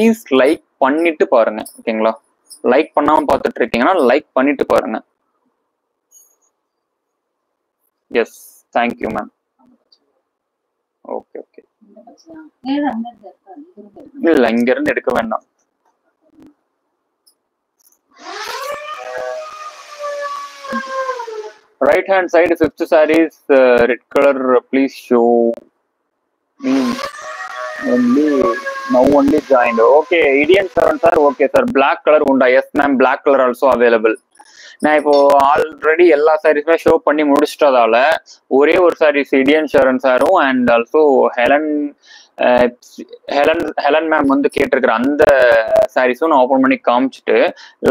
Please like பண்ணிட்டு பாருங்க ஓகேங்களா. லைக் பண்ணாம பார்த்துட்டு இருக்கீங்கன்னா லைக் பண்ணிட்டு பாருங்க. Yes, thank you ma'am. Okay okay, இல்ல இங்க இருந்து எடுக்க வேண்டாம். Right hand side, fifth sarees, red color. Please show me. Only joined. Okay, Indian sir. Okay sir. Black color unda. Yes ma'am. Black color also available. நான் இப்போ already எல்லா சாரீஸுமே show பண்ணி முடிச்சிட்டதால ஒரே ஒரு சாரீஸ் இடியன் ஷரன் சாரும் அண்ட் ஆல்சோ ஹெலன் மேம் வந்து கேட்டிருக்கிற அந்த சாரீஸும் நான் ஓப்பன் பண்ணி காமிச்சிட்டு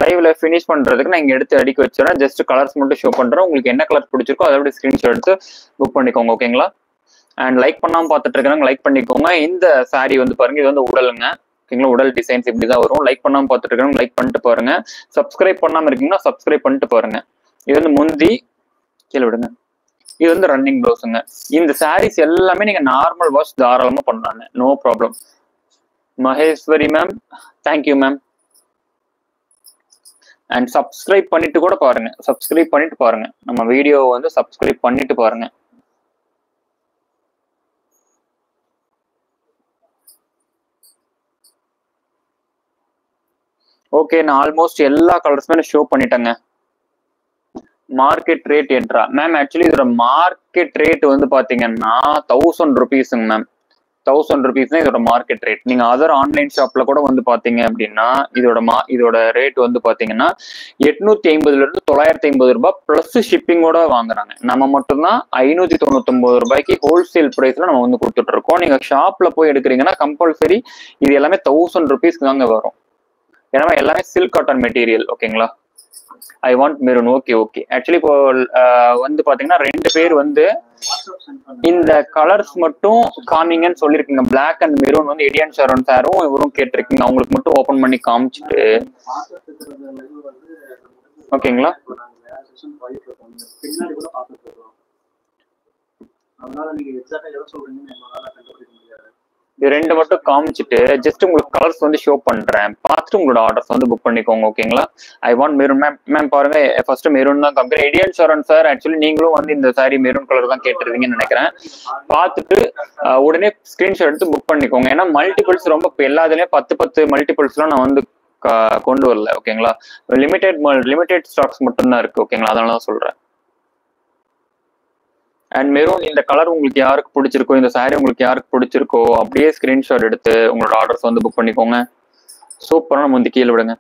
லைவ்ல ஃபினிஷ் பண்றதுக்கு நான் இங்க எடுத்து அடிக்க வச்சிடறேன். ஜஸ்ட் கலர்ஸ் மட்டும் ஷோ பண்றேன். உங்களுக்கு என்ன கலர் பிடிச்சிருக்கோ அதை விட ஸ்கிரீன்ஷாட் எடுத்து புக் பண்ணிக்கோங்க ஓகேங்களா. அண்ட் லைக் பண்ணாம பார்த்துட்டு இருக்கிறாங்க, லைக் பண்ணிக்கோங்க. இந்த சாரீ வந்து பாருங்க, இது வந்து உடலுங்க ஓகேங்களா. உடல் டிசைன்ஸ் இப்படிதான் வரும். லைக் பண்ணாம பார்த்துட்டு இருக்காங்க, லைக் பண்ணிட்டு பாருங்க. சப்ஸ்கிரைப் பண்ணாம இருக்கீங்கன்னா சப்ஸ்கிரைப் பண்ணிட்டு பாருங்க. இது வந்து முந்தி, கீழே விடுங்க. இது வந்து ரன்னிங் ப்ளவுஸுங்க. இந்த சாரீஸ் எல்லாமே நீங்க நார்மல் வாஷ் தாராளமா பண்ணலாங்க, no problem. Maheswari ma'am, thank you ma'am. And subscribe பண்ணிட்டு கூட பாருங்க, சப்ஸ்கிரைப் பண்ணிட்டு பாருங்க. நம்ம வீடியோ வந்து சப்ஸ்கிரைப் பண்ணிட்டு பாருங்க. ஓகே, நான் ஆல்மோஸ்ட் எல்லா கலர்ஸுமே ஷோ பண்ணிட்டேங்க. மார்க்கெட் ரேட் என்றா மேம், ஆக்சுவலி இதோட மார்க்கெட் ரேட் வந்து பாத்தீங்கன்னா 1000 rupeesங்க மேம். 1000 rupees தான் இதோட மார்க்கெட் ரேட். நீங்க அதர் ஆன்லைன் ஷாப்ல கூட வந்து பாத்தீங்க அப்படின்னா இதோட ரேட் வந்து பாத்தீங்கன்னா 850 இருந்து 950 ரூபாய் பிளஸ் ஷிப்பிங்கோட வாங்குறாங்க. நம்ம மட்டும்தான் 599 ரூபாய்க்கு ஹோல்சேல் பிரைஸ்ல நம்ம வந்து கொடுத்துட்டு இருக்கோம். நீங்க ஷாப்ல போய் எடுக்கிறீங்கன்னா கம்பல்சரி இது எல்லாமே 1000 rupees தாங்க வரும். ஏன்னா எல்லாமே சில்க் காட்டன் மெட்டீரியல் ஓகேங்களா. I want maroon. Okay okay, actually இப்போ வந்து பாத்தீங்கன்னா 2 பேர் வந்து இந்த கலர்ஸ் மட்டும் காமிங்கன்னு சொல்லிருக்கீங்க. பிளாக் அண்ட் மெரூன் வந்து இடியன் ஷரன் சாரும் இவரும் கேட்டிருக்கீங்க. அவங்களுக்கு மட்டும் ஓபன் பண்ணி காமிச்சிட்டு ஓகேங்களா. இது 2 மட்டும் காமிச்சிட்டு ஜஸ்ட் உங்களுக்கு கலர்ஸ் வந்து ஷோ பண்றேன், பார்த்துட்டு உங்களோட ஆர்டர்ஸ் வந்து புக் பண்ணிக்கோங்க ஓகேங்களா. I want maroon ma'am. Ma'am பாருங்க, ஃபர்ஸ்ட் மெரூன் தான் காமிக்கிறேன். இடியன் ஷரன் சார், ஆக்சுவலி நீங்களும் வந்து இந்த சாரி மெரூன் கலர் தான் கேட்டிருந்தீங்கன்னு நினைக்கிறேன். பார்த்துட்டு உடனே ஸ்கிரீன்ஷாட் எடுத்து புக் பண்ணிக்கோங்க. ஏன்னா மல்டிபிள்ஸ் ரொம்ப எல்லாத்துலயும் 10 மல்டிபிள்ஸ்லாம் நான் வந்து கொண்டு வரல ஓகேங்களா. லிமிடெட் ஸ்டாக்ஸ் மட்டும்தான் இருக்கு ஓகேங்களா, அதனால தான் சொல்றேன். அண்ட் மெரூன் இந்த கலர் உங்களுக்கு யாருக்கு பிடிச்சிருக்கோ, இந்த சாரி உங்களுக்கு யாருக்கு பிடிச்சிருக்கோ அப்படியே ஸ்கிரீன்ஷாட் எடுத்து உங்களோட ஆர்டர்ஸ் வந்து புக் பண்ணிக்கோங்க. சூப்பரான முந்தி, கீழே விடுங்க.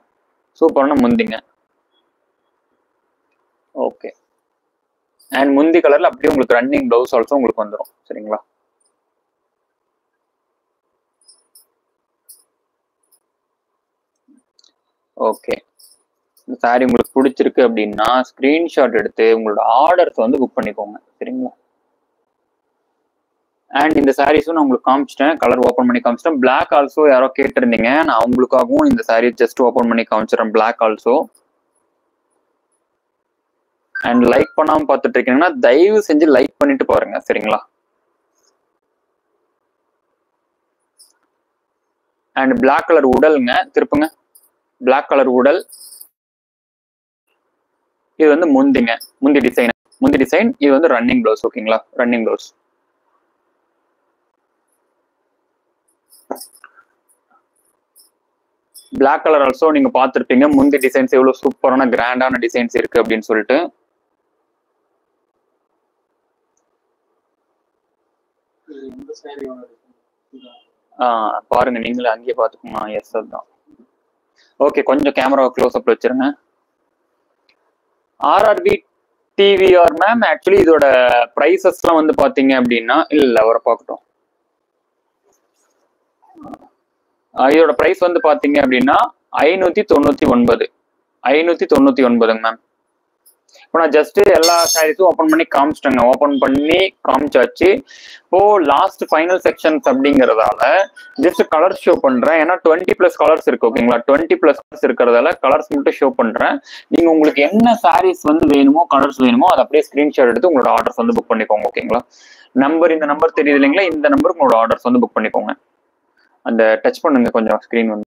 சூப்பரான முந்திங்க. ஓகே, அண்ட் முந்தி கலர்ல அப்படியே உங்களுக்கு ரன்னிங் பிளவுஸ் ஆல்சோ உங்களுக்கு வந்துடும் சரிங்களா. ஓகே, இந்த சாரி உங்களுக்கு பிடிச்சிருக்கு அப்படின்னா ஸ்கிரீன்ஷாட் எடுத்து உங்களோட ஆர்டர்ஸ் வந்து புக் பண்ணிக்கோங்க சரிங்களா. அண்ட் இந்த சாரீஸும் நான் உங்களுக்கு காமிச்சிட்டேன், கலர் ஓப்பன் பண்ணி காமிச்சிட்டேன். பிளாக் ஆல்சோ யாரோ கேட்டிருந்தீங்க, நான் உங்களுக்காகவும் இந்த சாரீ ஜஸ்ட் ஓப்பன் பண்ணி காமிச்சிடறேன், பிளாக் ஆல்சோ. அண்ட் லைக் பண்ணாம பார்த்துட்டு இருக்கீங்கன்னா தயவு செஞ்சு லைக் பண்ணிட்டு பாருங்க சரிங்களா. அண்ட் பிளாக் கலர் உடலுங்க, திருப்புங்க. பிளாக் கலர் உடல், இது வந்து முந்திங்க, முந்தி டிசைன். இது வந்து ரன்னிங் பிளவுஸ் ஓகேங்களா, running blouse. Black colour also நீங்க பார்த்துருப்பீங்க, முந்தி டிசைன்ஸ் எவ்வளவு சூப்பரான கிராண்டான டிசைன்ஸ் இருக்கு அப்படின்னு சொல்லிட்டு. பாருங்க, நீங்களே அங்கேயே பார்த்துக்கோங்க. எஸ் அதுதான். ஓகே, கொஞ்சம் கேமராவை க்ளோஸ் அப்ல வச்சிருங்க. RRB TVR மேம், ஆக்சுவலி இதோட பிரைசஸ்லாம் வந்து பாத்தீங்க அப்படின்னா இல்ல அவரை பார்க்கட்டும். இதோட பிரைஸ் வந்து பாத்தீங்க அப்படின்னா 599 மேம். இப்போ நான் ஜஸ்ட் எல்லா சாரீஸும் ஓப்பன் பண்ணி காமிச்சிட்டேங்க, ஓப்பன் பண்ணி காமிச்சாச்சு. இப்போ லாஸ்ட் ஃபைனல் செக்ஷன்ஸ் அப்படிங்கறதால ஜஸ்ட் கலர் ஷோ பண்றேன். ஏன்னா 20+ கலர்ஸ் இருக்கு ஓகேங்களா. 20+ கலர்ஸ் இருக்கிறதால கலர்ஸ் மட்டும் ஷோ பண்றேன். நீங்க உங்களுக்கு என்ன சாரீஸ் வந்து வேணுமோ, கலர்ஸ் வேணுமோ, அதை அப்படியே ஸ்கிரீன்ஷாட் எடுத்து உங்களோட ஆர்டர்ஸ் வந்து புக் பண்ணிக்கோங்க ஓகேங்களா. இந்த நம்பர் தெரியுது இல்லைங்களா, இந்த நம்பருக்கு உங்களோட ஆர்டர்ஸ் வந்து புக் பண்ணிக்கோங்க. அந்த டச் பண்ணுங்க கொஞ்சம் ஸ்கிரீன் வந்து.